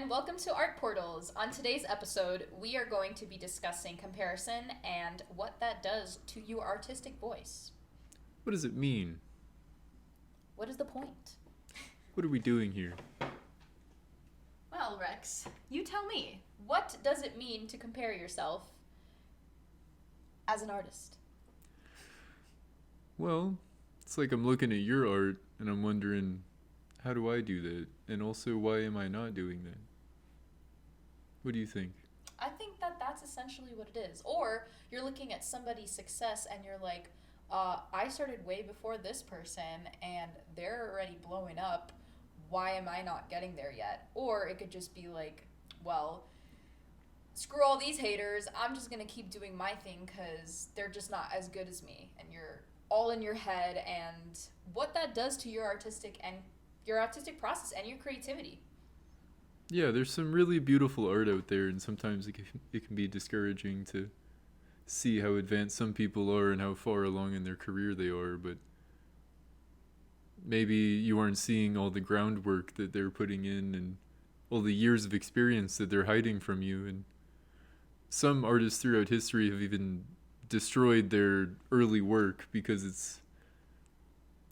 and welcome to Art Portals. On today's episode, we are going to be discussing comparison and what that does to your artistic voice. What does it mean? What is the point? What are we doing here? Well, Rex, you tell me. What does it mean to compare yourself as an artist? Well, it's like I'm looking at your art and I'm wondering, how do I do that? And also, why am I not doing that? What do you think? I think that that's essentially what it is. Or you're looking at somebody's success and you're like, I started way before this person and they're already blowing up. Why am I not getting there yet? Or it could just be like, well, screw all these haters. I'm just going to keep doing my thing because they're just not as good as me. And you're all in your head, and what that does to your artistic process and your creativity. Yeah, there's some really beautiful art out there, and sometimes it can be discouraging to see how advanced some people are and how far along in their career they are, but maybe you aren't seeing all the groundwork that they're putting in and all the years of experience that they're hiding from you. And some artists throughout history have even destroyed their early work because it's,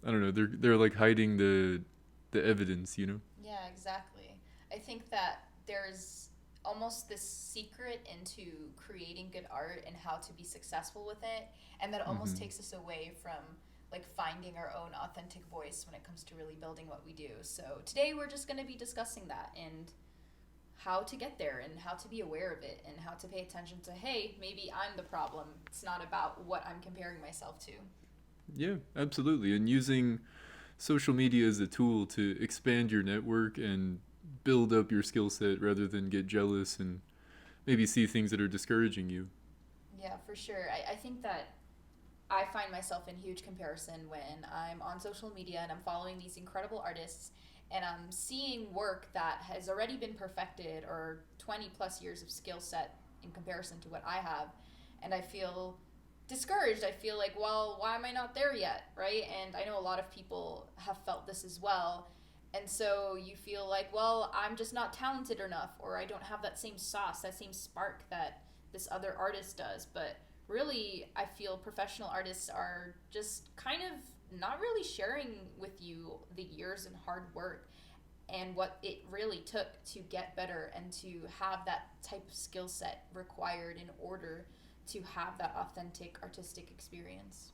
I don't know, they're like hiding the evidence, you know? Yeah, exactly. I think that there's almost this secret into creating good art and how to be successful with it, and that almost takes us away from like finding our own authentic voice when it comes to really building what we do. So today we're just going to be discussing that and how to get there and how to be aware of it and how to pay attention to, hey, maybe I'm the problem. It's not about what I'm comparing myself to. Yeah, absolutely. And using social media as a tool to expand your network and build up your skill set rather than get jealous and maybe see things that are discouraging you. Yeah, for sure. I think that I find myself in huge comparison when I'm on social media and I'm following these incredible artists and I'm seeing work that has already been perfected or 20 plus years of skill set in comparison to what I have. And I feel discouraged. I feel like, well, why am I not there yet? Right? And I know a lot of people have felt this as well. And so you feel like, well, I'm just not talented enough, or I don't have that same sauce, that same spark that this other artist does. But really, I feel professional artists are just kind of not really sharing with you the years and hard work and what it really took to get better and to have that type of skill set required in order to have that authentic artistic experience.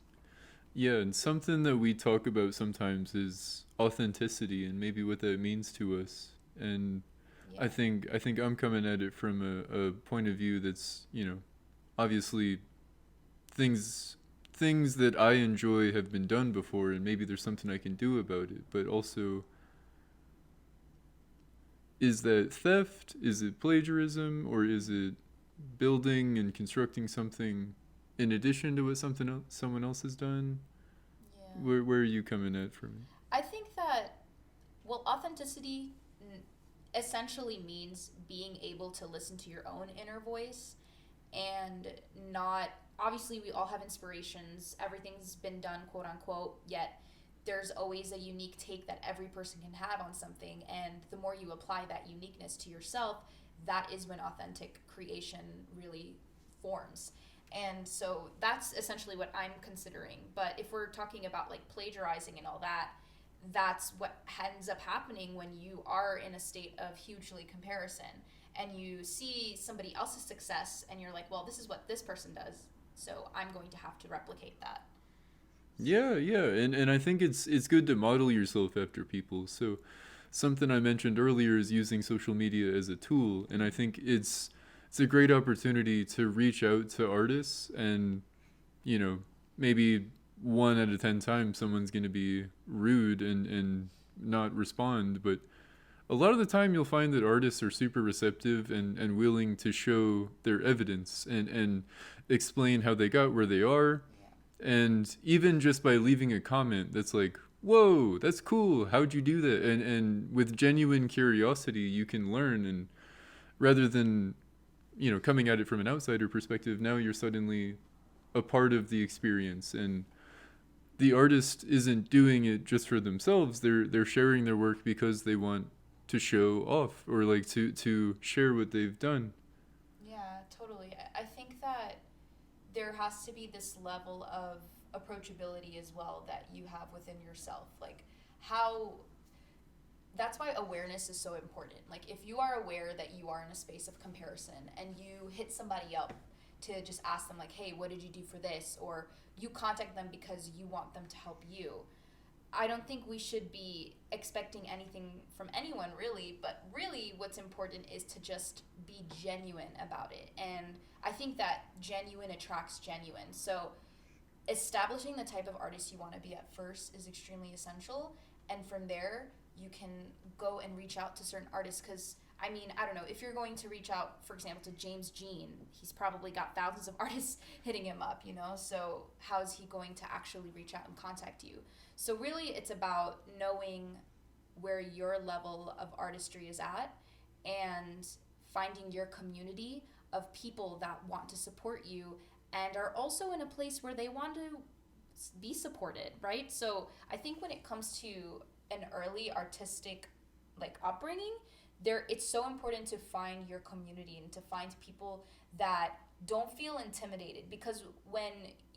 Yeah, and something that we talk about sometimes is authenticity and maybe what that means to us. And Yeah. I think I'm coming at it from a point of view that's, obviously things that I enjoy have been done before, and maybe there's something I can do about it. But also, is that theft? Is it plagiarism? Or is it building and constructing something in addition to what someone else has done? Yeah. Where are you coming at from? I think that, well, authenticity essentially means being able to listen to your own inner voice and not, obviously, we all have inspirations. Everything's been done, quote unquote, yet there's always a unique take that every person can have on something. And the more you apply that uniqueness to yourself, that is when authentic creation really forms. And so that's essentially what I'm considering. But if we're talking about like plagiarizing and all that, that's what ends up happening when you are in a state of hugely comparison and you see somebody else's success and you're like, well, this is what this person does, so I'm going to have to replicate that. Yeah, yeah, and I think it's good to model yourself after people. So something I mentioned earlier is using social media as a tool, and I think it's a great opportunity to reach out to artists, and maybe 1 out of 10 times someone's going to be rude and not respond, but a lot of the time you'll find that artists are super receptive and willing to show their evidence and explain how they got where they are. And even just by leaving a comment that's like, whoa, that's cool, how'd you do that? And with genuine curiosity, you can learn. And rather than, coming at it from an outsider perspective, now you're suddenly a part of the experience. And the artist isn't doing it just for themselves. They're sharing their work because they want to show off or like to share what they've done. Yeah, totally. I think that there has to be this level of approachability as well that you have within yourself. Like, how that's why awareness is so important. Like, if you are aware that you are in a space of comparison and you hit somebody up to just ask them, like, hey, what did you do for this? Or you contact them because you want them to help you. I don't think we should be expecting anything from anyone really, but really what's important is to just be genuine about it. And I think that genuine attracts genuine. So establishing the type of artist you want to be at first is extremely essential. And from there, you can go and reach out to certain artists. Because, I mean, I don't know, if you're going to reach out, for example, to James Jean, he's probably got thousands of artists hitting him up, you know? So, how is he going to actually reach out and contact you? So, really, it's about knowing where your level of artistry is at and finding your community of people that want to support you and are also in a place where they want to be supported, right? So I think when it comes to an early artistic like upbringing, there it's so important to find your community and to find people that don't feel intimidated, because when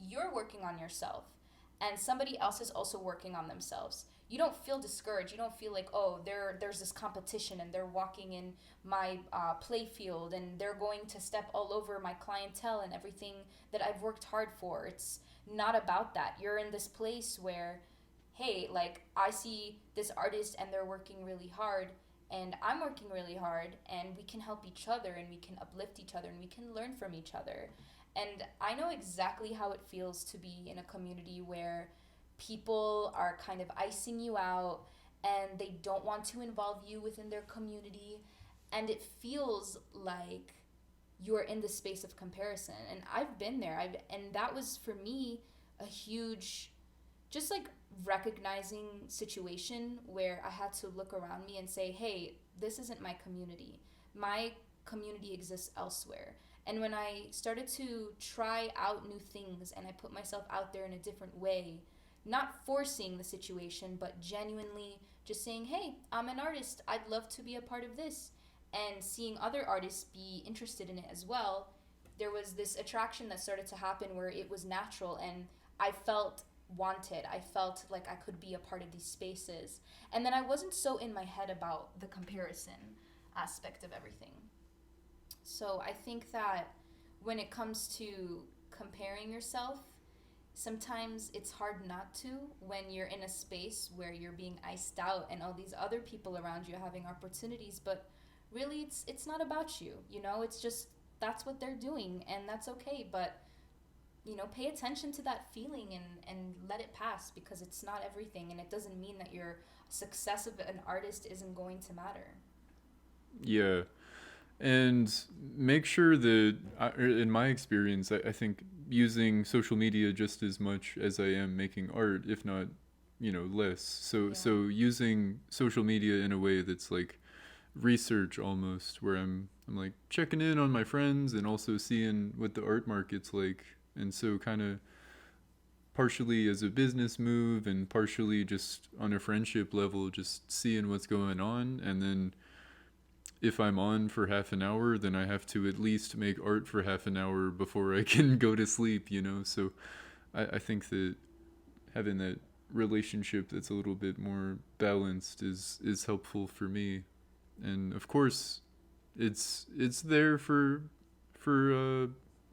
you're working on yourself and somebody else is also working on themselves, you don't feel discouraged. You don't feel like, oh, there's this competition and they're walking in my play field and they're going to step all over my clientele and everything that I've worked hard for. It's not about that. You're in this place where, hey, like, I see this artist and they're working really hard and I'm working really hard, and we can help each other and we can uplift each other and we can learn from each other. And I know exactly how it feels to be in a community where people are kind of icing you out and they don't want to involve you within their community, and it feels like you're in the space of comparison. And I've been there. And that was for me a huge, just like, recognizing situation where I had to look around me and say, hey, this isn't my community. My community exists elsewhere. And when I started to try out new things and I put myself out there in a different way, not forcing the situation, but genuinely just saying, hey, I'm an artist, I'd love to be a part of this, and seeing other artists be interested in it as well, there was this attraction that started to happen where it was natural and I felt wanted. I felt like I could be a part of these spaces. And then I wasn't so in my head about the comparison aspect of everything. So I think that when it comes to comparing yourself, sometimes it's hard not to when you're in a space where you're being iced out and all these other people around you are having opportunities, but really it's not about you, you know? It's just that's what they're doing and that's okay, but you know, pay attention to that feeling and let it pass, because it's not everything and it doesn't mean that your success of an artist isn't going to matter. Yeah. And make sure that, in my experience, I think using social media just as much as I am making art, if not, less. So using social media in a way that's like research almost, where I'm like checking in on my friends and also seeing what the art market's like, and so kind of partially as a business move and partially just on a friendship level, just seeing what's going on. And then if I'm on for half an hour, then I have to at least make art for half an hour before I can go to sleep, So I think that having that relationship that's a little bit more balanced is helpful for me. And of course, it's there for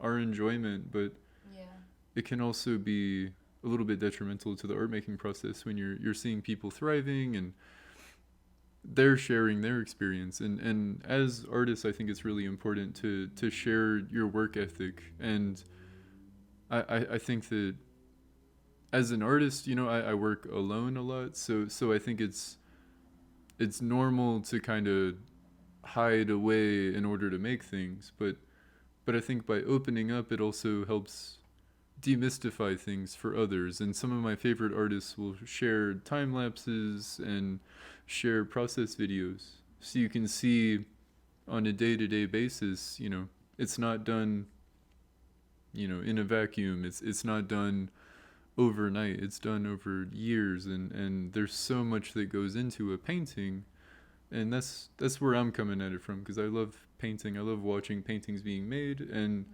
our enjoyment, but Yeah. it can also be a little bit detrimental to the art making process when you're seeing people thriving and they're sharing their experience. And as artists, I think it's really important to share your work ethic. And I think that as an artist, I work alone a lot, so I think it's normal to kind of hide away in order to make things, but I think by opening up, it also helps demystify things for others. And some of my favorite artists will share time lapses and share process videos, so you can see on a day-to-day basis, it's not done, in a vacuum. It's not done overnight. It's done over years, and there's so much that goes into a painting. And that's where I'm coming at it from, because I love painting. I love watching paintings being made, and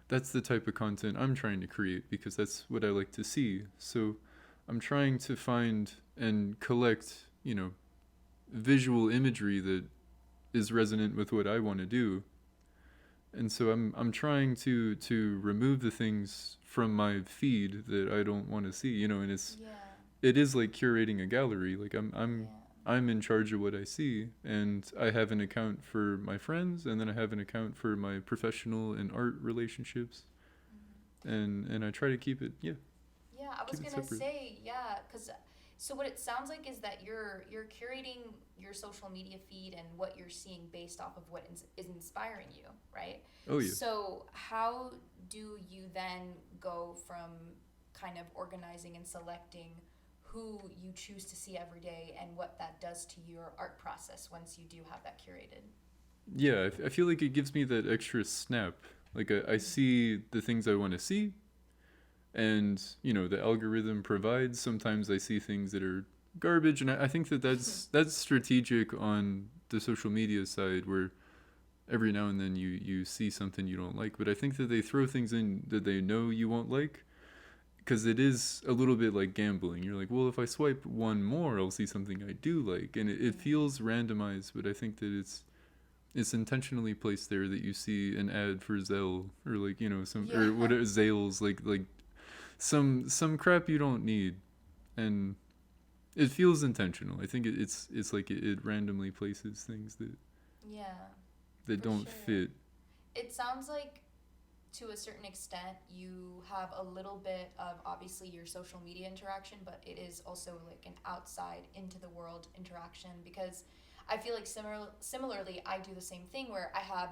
that's the type of content I'm trying to create because that's what I like to see. So I'm trying to find and collect, visual imagery that is resonant with what I want to do. And so I'm trying to remove the things from my feed that I don't want to see, and Yeah. it is like curating a gallery. Like Yeah. I'm in charge of what I see, and I have an account for my friends, and then I have an account for my professional and art relationships, and I try to keep it, Yeah, I was keep it gonna separate. say, yeah, because so what it sounds like is that you're curating your social media feed and what you're seeing based off of what is inspiring you, right? Oh yeah. So how do you then go from kind of organizing and selecting who you choose to see every day and what that does to your art process once you do have that curated? Yeah, I feel like it gives me that extra snap. Like I see the things I want to see, and the algorithm provides. Sometimes I see things that are garbage, and I think that that's strategic on the social media side, where every now and then you see something you don't like. But I think that they throw things in that they know you won't like, because it is a little bit like gambling. You're like, well, if I swipe one more, I'll see something I do like, and it feels randomized. But I think that it's intentionally placed there, that you see an ad for Zelle, or like some, Yeah. or what are Zales, like some crap you don't need, and it feels intentional. I think it's like it randomly places things Yeah, that for don't sure. fit. It sounds like to a certain extent you have a little bit of obviously your social media interaction, but it is also like an outside into the world interaction, because I feel like similarly I do the same thing where I have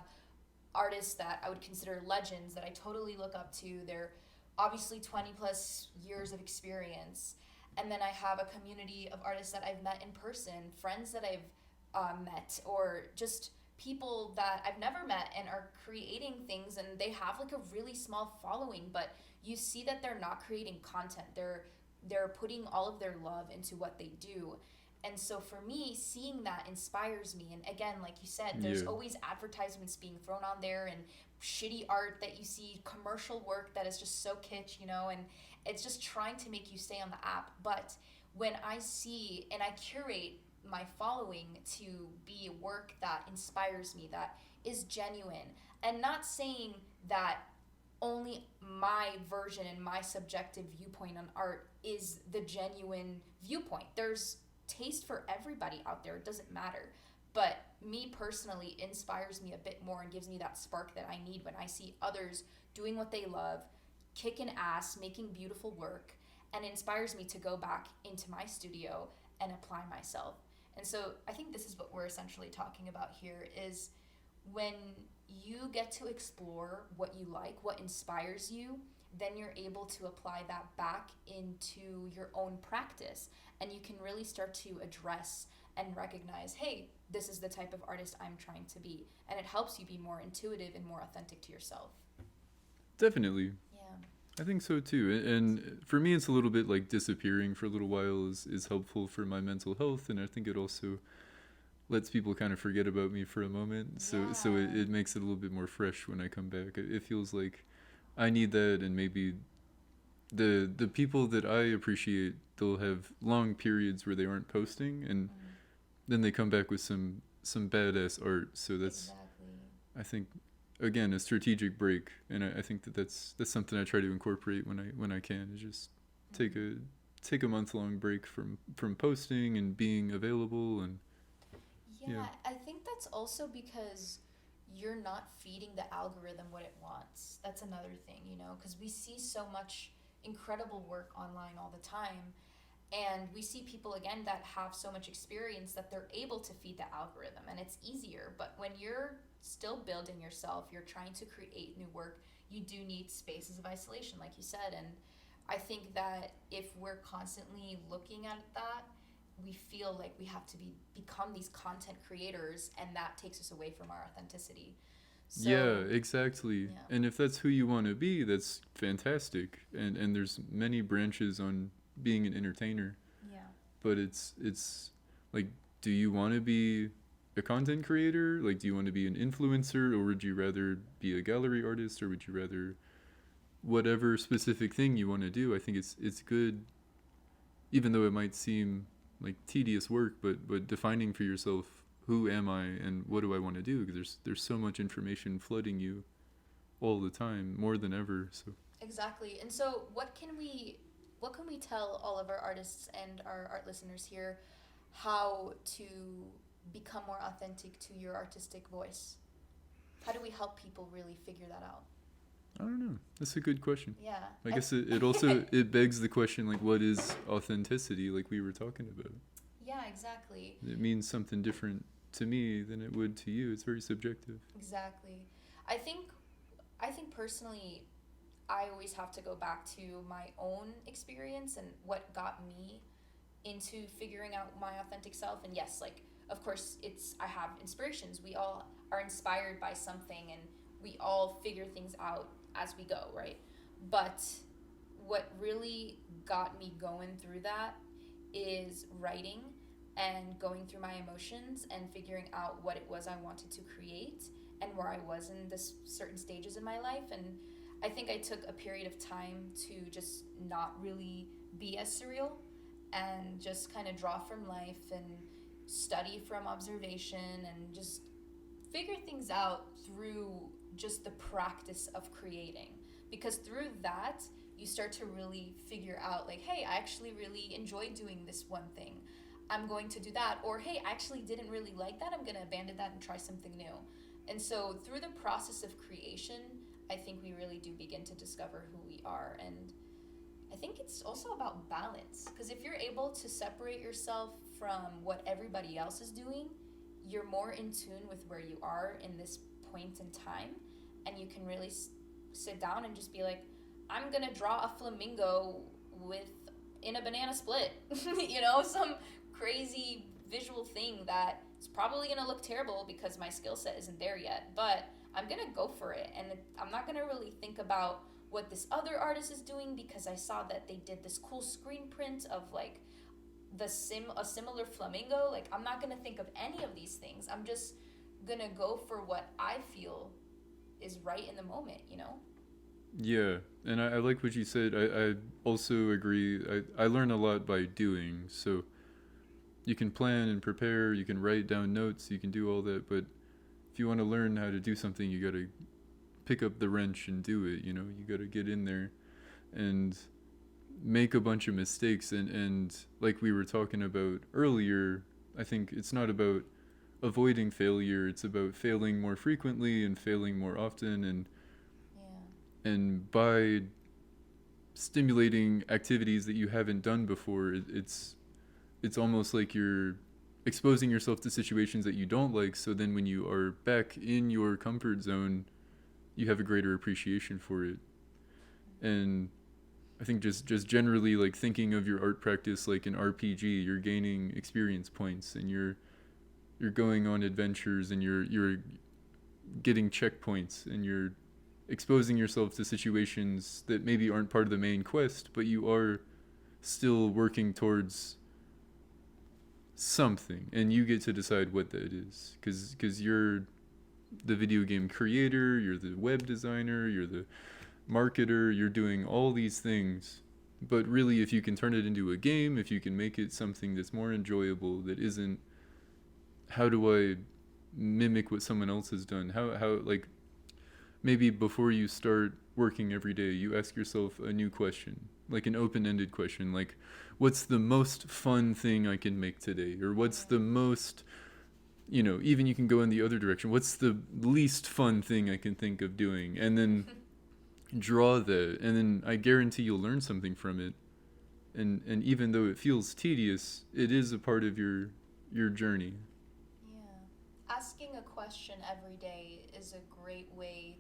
artists that I would consider legends that I totally look up to. They're obviously 20 plus years of experience. And then I have a community of artists that I've met in person, friends that I've met, or just people that I've never met and are creating things, and they have like a really small following, but you see that they're not creating content. They're putting all of their love into what they do. And so for me, seeing that inspires me. And again, like you said, there's Yeah. always advertisements being thrown on there and shitty art that you see, commercial work that is just so kitsch, and it's just trying to make you stay on the app. But when I see and I curate my following to be work that inspires me, that is genuine, and not saying that only my version and my subjective viewpoint on art is the genuine viewpoint. There's taste for everybody out there. It doesn't matter. But me personally inspires me a bit more and gives me that spark that I need when I see others doing what they love, kicking ass, making beautiful work, and inspires me to go back into my studio and apply myself. And so I think this is what we're essentially talking about here is when you get to explore what you like, what inspires you, then you're able to apply that back into your own practice. And you can really start to address and recognize, hey, this is the type of artist I'm trying to be. And it helps you be more intuitive and more authentic to yourself. Definitely. Yeah. I think so too. And for me, it's a little bit like disappearing for a little while is helpful for my mental health, and I think it also lets people kind of forget about me for a moment. So Yeah. it makes it a little bit more fresh when I come back. It feels like I need that, and maybe the people that I appreciate, they'll have long periods where they aren't posting, and Mm, then they come back with some badass art. So that's, exactly. I think, again, a strategic break, and I think that's something I try to incorporate when I can, is just take Mm. a take a month long break from posting and being available, and yeah. Yeah, I think that's also because you're not feeding the algorithm what it wants. That's another thing, because we see so much incredible work online all the time. And we see people, again, that have so much experience that they're able to feed the algorithm and it's easier. But when you're still building yourself, you're trying to create new work, you do need spaces of isolation, like you said. And I think that if we're constantly looking at that, we feel like we have to become these content creators, and that takes us away from our authenticity. Yeah, So, exactly. yeah. And if that's who you want to be, that's fantastic. And there's many branches on being an entertainer, Yeah. but it's like, do you want to be a content creator? Like, do you want to be an influencer, or would you rather be a gallery artist, or would you rather whatever specific thing you want to do? I think it's good, even though it might seem like tedious work, but defining for yourself, who am I and what do I want to do? Because there's so much information flooding you all the time, more than ever. So Exactly. And so what can we tell all of our artists and our art listeners here how to become more authentic to your artistic voice? How do we help people really figure that out? I don't know. That's a good question. Yeah. I guess it also it begs the question, like, what is authenticity, like we were talking about? Yeah, exactly. It means something different to me than it would to you. It's very subjective. Exactly. I think I think personally I always have to go back to my own experience and what got me into figuring out my authentic self. And yes, like of course it's I have inspirations. We all are inspired by something and we all figure things out as we go, right? But what really got me going through that is writing and going through my emotions and figuring out what it was I wanted to create and where I was in this certain stages in my life. And I think I took a period of time to just not really be as surreal and just kind of draw from life and study from observation and just figure things out through just the practice of creating. Because through that, you start to really figure out, like, hey, I actually really enjoy doing this one thing. I'm going to do that. Or, hey, I actually didn't really like that. I'm going to abandon that and try something new. And so through the process of creation, I think we really do begin to discover who we are. And I think it's also about balance. Because if you're able to separate yourself from what everybody else is doing, you're more in tune with where you are in this point in time. And you can really sit down and just be like, I'm going to draw a flamingo with in a banana split. Some crazy visual thing that is probably going to look terrible because my skill set isn't there yet, but I'm going to go for it. And I'm not going to really think about what this other artist is doing because I saw that they did this cool screen print of like a similar flamingo. Like, I'm not going to think of any of these things. I'm just going to go for what I feel is right in the moment. Yeah, and I like what you said. I also agree. I learn a lot by doing. So you can plan and prepare, you can write down notes, you can do all that, but if you want to learn how to do something, you got to pick up the wrench and do it. You got to get in there and make a bunch of mistakes. And like we were talking about earlier, I think it's not about avoiding failure, it's about failing more frequently and failing more often. And by stimulating activities that you haven't done before, it's almost like you're exposing yourself to situations that you don't like, so then when you are back in your comfort zone, you have a greater appreciation for it. And I think just generally, like, thinking of your art practice like an RPG, you're gaining experience points and you're going on adventures and you're getting checkpoints and you're exposing yourself to situations that maybe aren't part of the main quest, but you are still working towards something, and you get to decide what that is, because you're the video game creator, you're the web designer, you're the marketer, you're doing all these things. But really, if you can turn it into a game, if you can make it something that's more enjoyable, that isn't, how do I mimic what someone else has done, how like, maybe before you start working every day, you ask yourself a new question, like an open-ended question, like, what's the most fun thing I can make today? Or what's the most, even you can go in the other direction. What's the least fun thing I can think of doing? And then draw that. And then I guarantee you'll learn something from it. And even though it feels tedious, it is a part of your journey. Yeah. Asking a question every day is a great way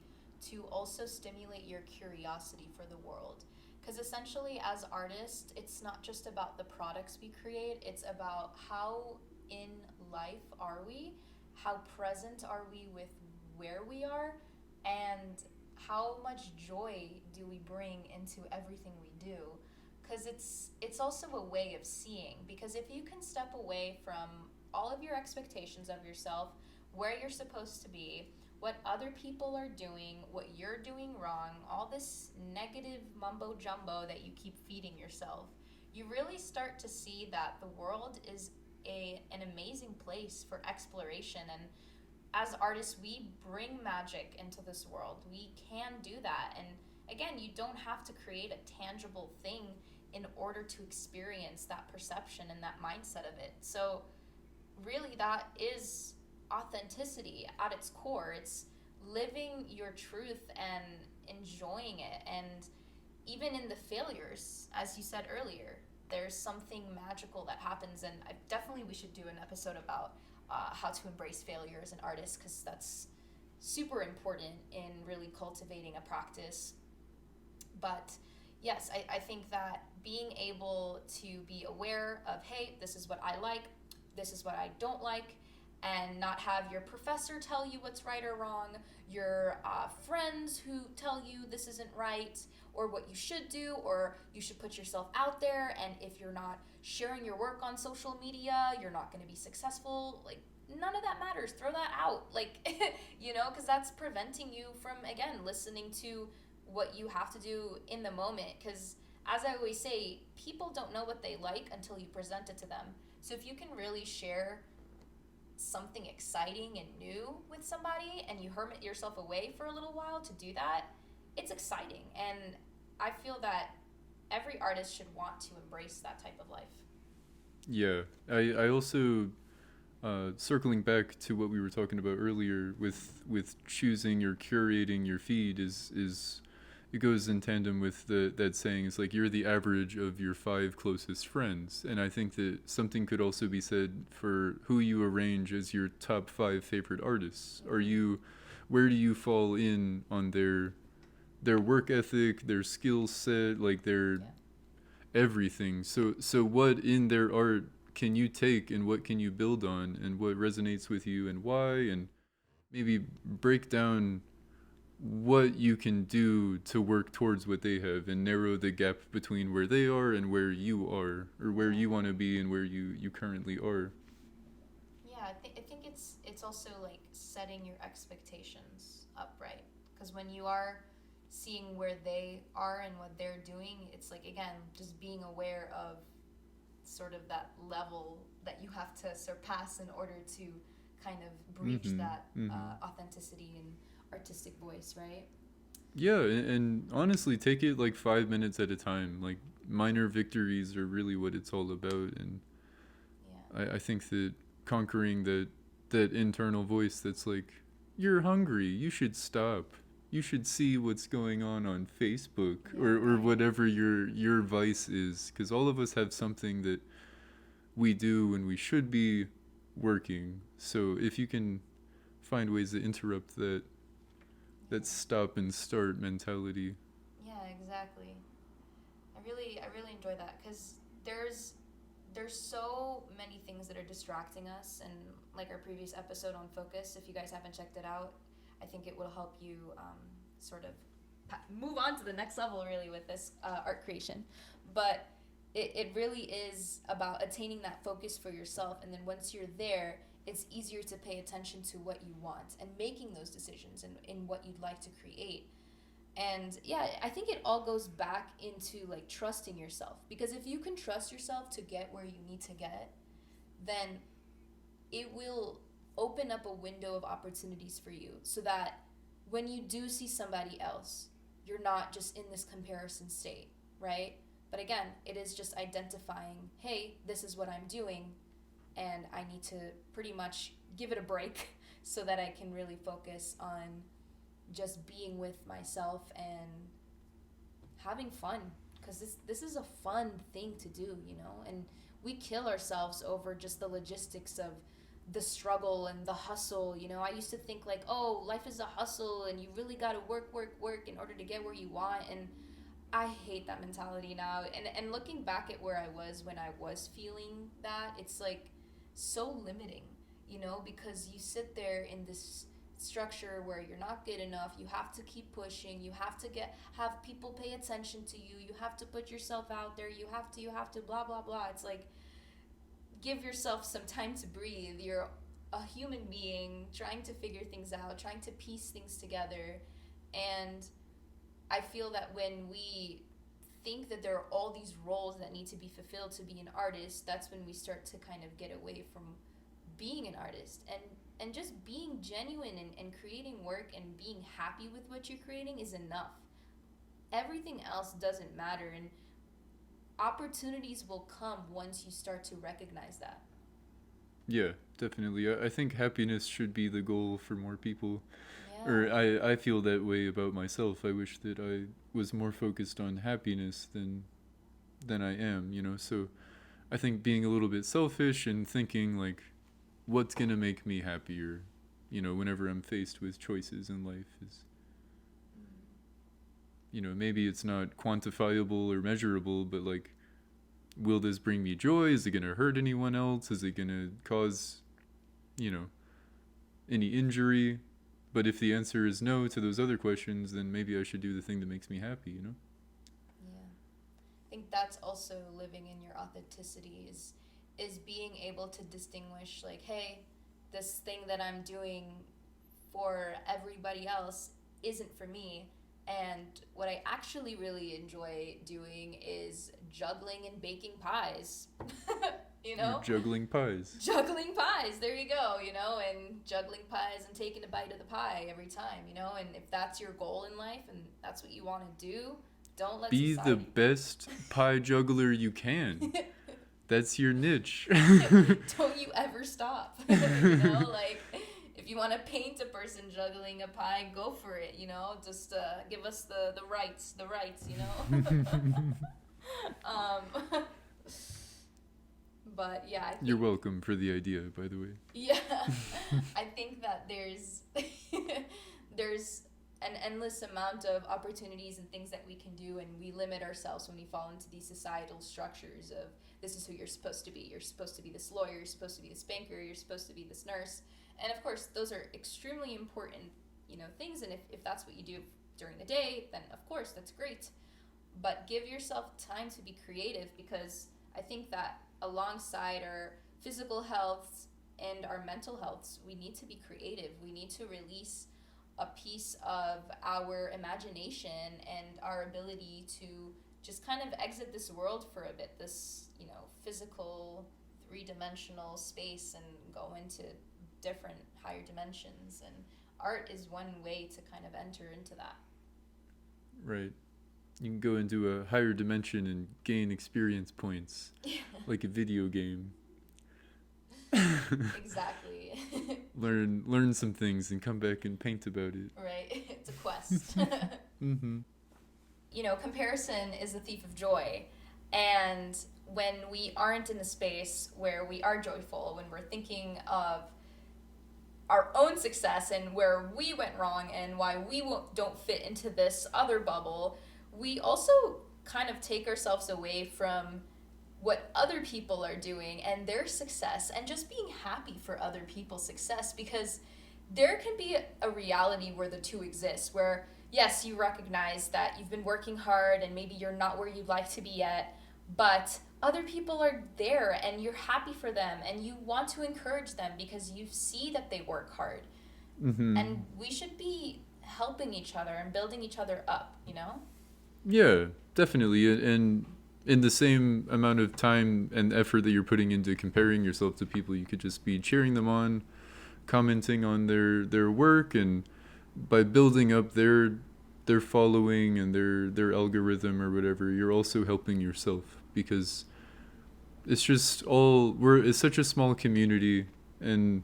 to also stimulate your curiosity for the world. Because essentially, as artists, it's not just about the products we create, it's about how in life are we, how present are we with where we are, and how much joy do we bring into everything we do. Because it's also a way of seeing. Because if you can step away from all of your expectations of yourself, where you're supposed to be, what other people are doing, what you're doing wrong, all this negative mumbo jumbo that you keep feeding yourself, you really start to see that the world is an amazing place for exploration. And as artists, we bring magic into this world. We can do that. And again, you don't have to create a tangible thing in order to experience that perception and that mindset of it. So, really, that is authenticity at its core. It's living your truth and enjoying it. And even in the failures, as you said earlier, there's something magical that happens. And definitely we should do an episode about how to embrace failure as an artist, because that's super important in really cultivating a practice. But yes, I think that being able to be aware of, hey, this is what I like, this is what I don't like, and not have your professor tell you what's right or wrong, your friends who tell you this isn't right, or what you should do, or you should put yourself out there, and if you're not sharing your work on social media, you're not going to be successful. Like, none of that matters. Throw that out. Like, because that's preventing you from, again, listening to what you have to do in the moment. Because as I always say, people don't know what they like until you present it to them. So if you can really share something exciting and new with somebody, and you hermit yourself away for a little while to do that, it's exciting. And I feel that every artist should want to embrace that type of life. Yeah, I also circling back to what we were talking about earlier with choosing or curating your feed is it goes in tandem with that saying. It's like you're the average of your 5 closest friends, and I think that something could also be said for who you arrange as your top 5 favorite artists. Where do you fall in on their work ethic, their skill set, like their everything? So what in their art can you take, and what can you build on, and what resonates with you and why, and maybe break down what you can do to work towards what they have and narrow the gap between where they are and where you are, or where you want to be and where you currently are. Yeah, I think it's also like setting your expectations up right, because when you are seeing where they are and what they're doing, it's like, again, just being aware of sort of that level that you have to surpass in order to kind of breach that authenticity and artistic voice, right? Yeah, and honestly, take it like 5 minutes at a time. Like, minor victories are really what it's all about. And I think that conquering that internal voice that's like, you're hungry, you should stop, you should see what's going on Facebook, or whatever your vice is, because all of us have something that we do when we should be working. So if you can find ways to interrupt that stop and start mentality. Yeah, exactly. I really enjoy that, because there's so many things that are distracting us, and like our previous episode on focus, if you guys haven't checked it out, I think it will help you sort of move on to the next level really with this art creation. But it really is about attaining that focus for yourself, and then once you're there, it's easier to pay attention to what you want and making those decisions in what you'd like to create. And yeah, I think it all goes back into like trusting yourself, because if you can trust yourself to get where you need to get, then it will open up a window of opportunities for you, so that when you do see somebody else, you're not just in this comparison state, right? But again, it is just identifying, hey, this is what I'm doing, and I need to pretty much give it a break so that I can really focus on just being with myself and having fun, because this is a fun thing to do, and we kill ourselves over just the logistics of the struggle and the hustle. I used to think like, oh, life is a hustle and you really got to work in order to get where you want, and I hate that mentality now. And looking back at where I was when I was feeling that, it's like so limiting, because you sit there in this structure where you're not good enough, you have to keep pushing, you have to have people pay attention to you, you have to put yourself out there, you have to blah blah blah. It's like, give yourself some time to breathe. You're a human being trying to figure things out, trying to piece things together. And I feel that when we think that there are all these roles that need to be fulfilled to be an artist, that's when we start to kind of get away from being an artist and just being genuine and creating work and being happy with what you're creating is enough. Everything else doesn't matter, and opportunities will come once you start to recognize that. Yeah, definitely. I think happiness should be the goal for more people. Yeah. Or I feel that way about myself. I wish that I was more focused on happiness than I am, you know. So I think being a little bit selfish and thinking like what's going to make me happier, you know, whenever I'm faced with choices in life is, you know, maybe it's not quantifiable or measurable, but like, will this bring me joy? Is it going to hurt anyone else? Is it going to cause, you know, any injury? But if the answer is no to those other questions, then maybe I should do the thing that makes me happy, you know? Yeah. I think that's also living in your authenticity is being able to distinguish, like, hey, this thing that I'm doing for everybody else isn't for me. And what I actually really enjoy doing is juggling and baking pies. You know? You're juggling pies. Juggling pies, there you go, you know, and juggling pies and taking a bite of the pie every time, you know, and if that's your goal in life and that's what you want to do, don't let Be society... the best pie juggler you can. That's your niche. Don't you ever stop. You know, like, if you want to paint a person juggling a pie, go for it, you know, just give us the rights, you know. But yeah, I think, You're welcome for the idea, by the way. yeah, I think that there's an endless amount of opportunities and things that we can do, and we limit ourselves when we fall into these societal structures of this is who you're supposed to be. You're supposed to be this lawyer, you're supposed to be this banker, you're supposed to be this nurse. And of course, those are extremely important, you know, things, and if that's what you do during the day, then of course that's great. But give yourself time to be creative, because I think that alongside our physical health and our mental health, we need to be creative. We need to release a piece of our imagination and our ability to just kind of exit this world for a bit, this, you know, physical, three-dimensional space, and go into different higher dimensions. And art is one way to kind of enter into that. Right. You can go into a higher dimension and gain experience points, like a video game. Exactly. Learn some things and come back and paint about it. Right. It's a quest. Mm-hmm. You know, comparison is the thief of joy. And when we aren't in the space where we are joyful, when we're thinking of our own success and where we went wrong and why we don't fit into this other bubble, we also kind of take ourselves away from what other people are doing and their success, and just being happy for other people's success, because there can be a reality where the two exist, where yes, you recognize that you've been working hard and maybe you're not where you'd like to be yet, but other people are there and you're happy for them and you want to encourage them because you see that they work hard. Mm-hmm. And we should be helping each other and building each other up, you know? Yeah, definitely. And in the same amount of time and effort that you're putting into comparing yourself to people, you could just be cheering them on, commenting on their work, and by building up their following and their algorithm or whatever, you're also helping yourself, because it's such a small community, and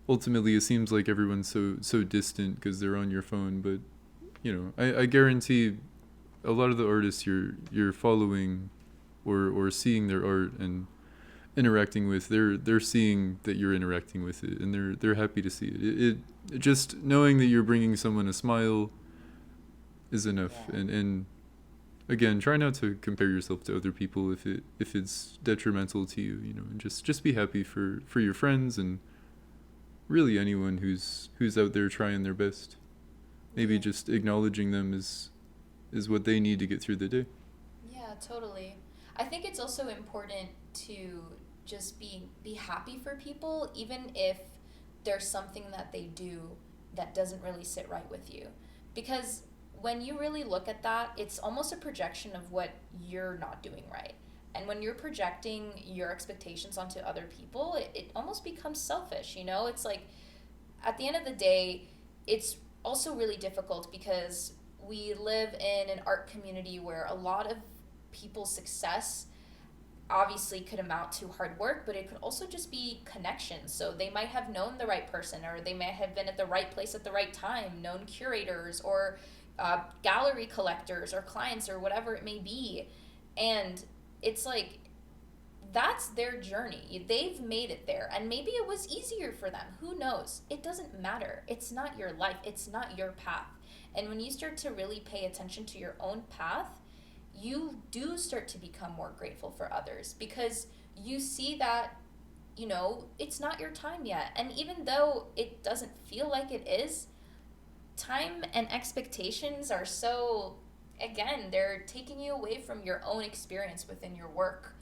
ultimately it seems like everyone's so distant because they're on your phone. But you know, I guarantee a lot of the artists you're following or seeing their art and interacting with, they're seeing that you're interacting with it, and they're happy to see it. It just knowing that you're bringing someone a smile is enough. Yeah. And again, try not to compare yourself to other people if it's detrimental to you, you know, and just be happy for your friends and really anyone who's out there trying their best. Maybe just acknowledging them is what they need to get through the day. Yeah, totally. I think it's also important to just be happy for people, even if there's something that they do that doesn't really sit right with you. Because when you really look at that, it's almost a projection of what you're not doing right. And when you're projecting your expectations onto other people, it almost becomes selfish, you know? It's like, at the end of the day, it's also really difficult because we live in an art community where a lot of people's success obviously could amount to hard work, but it could also just be connections. So they might have known the right person, or they might have been at the right place at the right time, known curators or gallery collectors or clients or whatever it may be. And it's like, that's their journey. They've made it there. And maybe it was easier for them. Who knows? It doesn't matter. It's not your life, it's not your path. And when you start to really pay attention to your own path, you do start to become more grateful for others because you see that, you know, it's not your time yet. And even though it doesn't feel like it is, time and expectations are so, again, they're taking you away from your own experience within your work,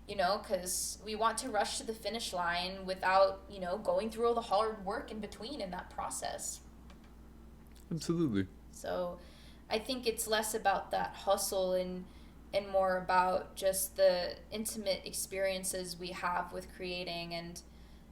you know, because we want to rush to the finish line without, you know, going through all the hard work in between in that process. Absolutely. So I think it's less about that hustle and more about just the intimate experiences we have with creating. And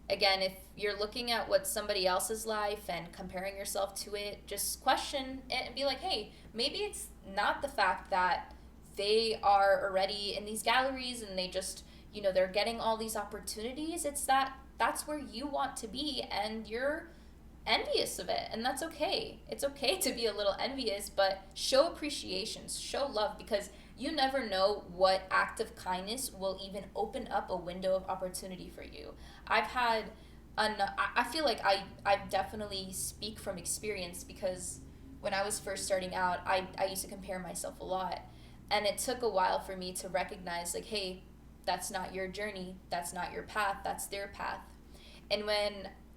again, if you're looking at what somebody else's life and comparing yourself to it, just question it and be like, hey, maybe it's not the fact that they are already in these galleries and they just, you know, they're getting all these opportunities. It's that that's where you want to be and you're envious of it, and that's okay. It's okay to be a little envious, but show appreciation, show love, because you never know what act of kindness will even open up a window of opportunity for you. I've had I feel like I definitely speak from experience because when I was first starting out, I used to compare myself a lot, and it took a while for me to recognize, like, hey, that's not your journey, that's not your path, that's their path.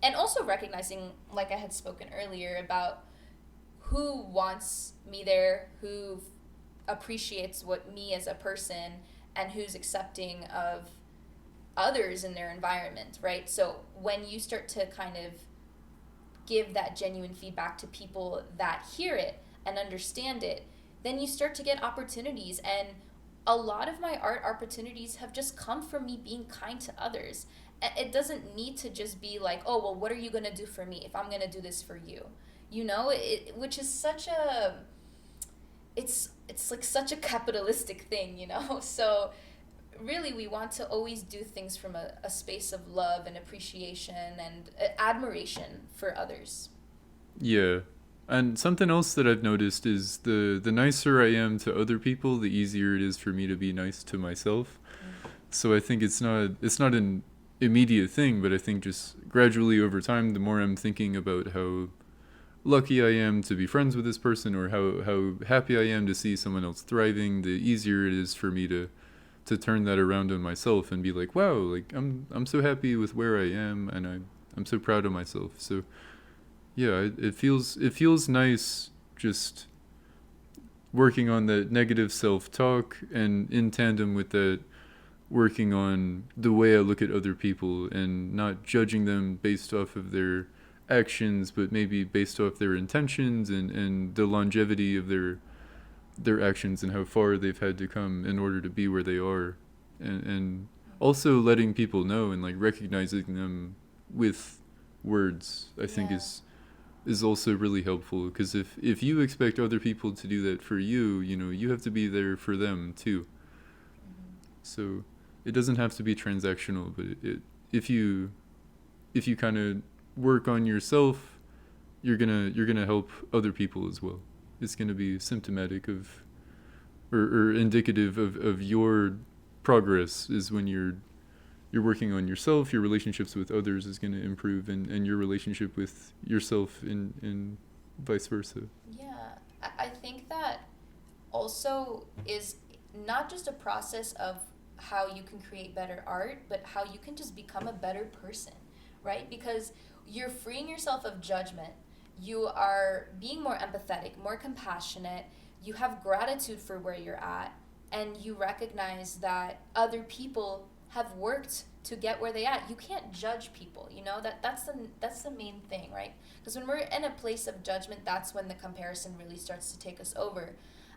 And also recognizing, like I had spoken earlier, about who wants me there, who appreciates what me as a person, and who's accepting of others in their environment, right? So when you start to kind of give that genuine feedback to people that hear it and understand it, then you start to get opportunities. And a lot of my art opportunities have just come from me being kind to others. It doesn't need to just be like, oh, well, what are you going to do for me if I'm going to do this for you? You know, which is such a, it's like such a capitalistic thing, you know? So really we want to always do things from a space of love and appreciation and admiration for others. Yeah. And something else that I've noticed is the nicer I am to other people, the easier it is for me to be nice to myself. Mm-hmm. So I think it's not an immediate thing, but I think just gradually over time, the more I'm thinking about how lucky I am to be friends with this person, or how happy I am to see someone else thriving, the easier it is for me to turn that around on myself and be like, wow, like I'm so happy with where I am, and I'm so proud of myself. So yeah, it feels nice just working on that negative self-talk, and in tandem with that, working on the way I look at other people and not judging them based off of their actions, but maybe based off their intentions and the longevity of their actions and how far they've had to come in order to be where they are. And also letting people know and like recognizing them with words, I think is also really helpful, because if you expect other people to do that for you, you know, you have to be there for them too. Mm-hmm. So it doesn't have to be transactional, but if you kind of work on yourself, you're gonna help other people as well. It's gonna be symptomatic of or indicative of your progress, is when you're working on yourself, your relationships with others is going to improve, and your relationship with yourself and vice versa. Yeah, I think that also is not just a process of how you can create better art, but how you can just become a better person, right? Because you're freeing yourself of judgment. You are being more empathetic, more compassionate. You have gratitude for where you're at, and you recognize that other people have worked to get where they at. You can't judge people, you know? That's the main thing, right? Because when we're in a place of judgment, that's when the comparison really starts to take us over.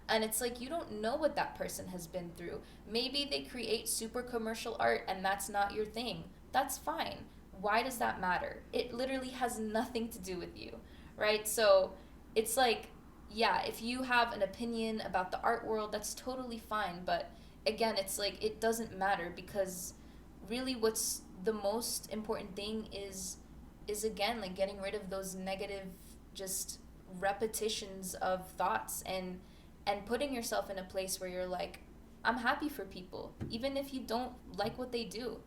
And it's like you don't know what that person has been through. Maybe they create super commercial art and that's not your thing. That's fine. Why does that matter? It literally has nothing to do with you, right? So it's like, yeah, if you have an opinion about the art world, that's totally fine. But again, it's like it doesn't matter, because really what's the most important thing is again like getting rid of those negative just repetitions of thoughts, and putting yourself in a place where you're like, I'm happy for people even if you don't like what they do.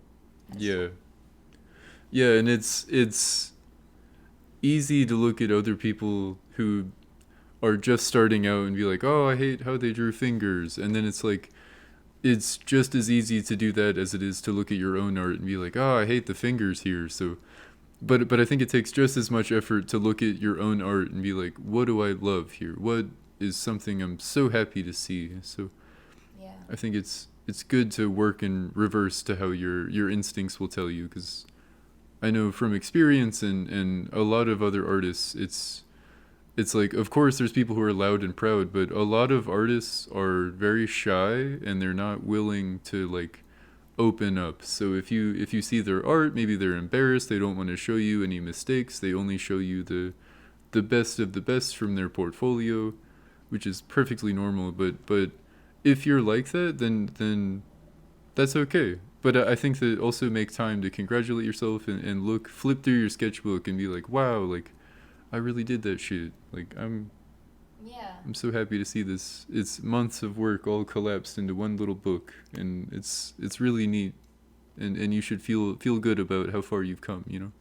Yeah. Yeah, and it's easy to look at other people who are just starting out and be like, "Oh, I hate how they drew fingers." And then it's like it's just as easy to do that as it is to look at your own art and be like, "Oh, I hate the fingers here." So but I think it takes just as much effort to look at your own art and be like, "What do I love here? What is something I'm so happy to see?" So Yeah. I think it's good to work in reverse to how your instincts will tell you, because I know from experience and a lot of other artists, it's like, of course there's people who are loud and proud, but a lot of artists are very shy and they're not willing to like open up. So if you see their art, maybe they're embarrassed, they don't want to show you any mistakes, they only show you the best of the best from their portfolio, which is perfectly normal. But if you're like that, then that's okay. But I think that also make time to congratulate yourself and flip through your sketchbook and be like, wow, like I really did that shit. Like Yeah. I'm so happy to see this. It's months of work all collapsed into one little book, and it's really neat. And you should feel good about how far you've come. You know.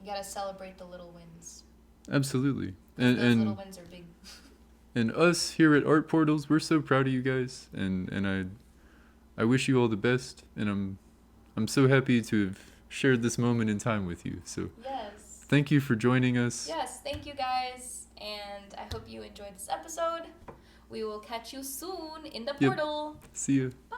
You gotta celebrate the little wins. Absolutely. 'Cause And those little wins are big. and us here at Art Portals, we're so proud of you guys, and I wish you all the best, and I'm so happy to have shared this moment in time with you. So Yes. thank you for joining us. Yes, thank you guys, and I hope you enjoyed this episode. We will catch you soon in the Yep. portal. See you.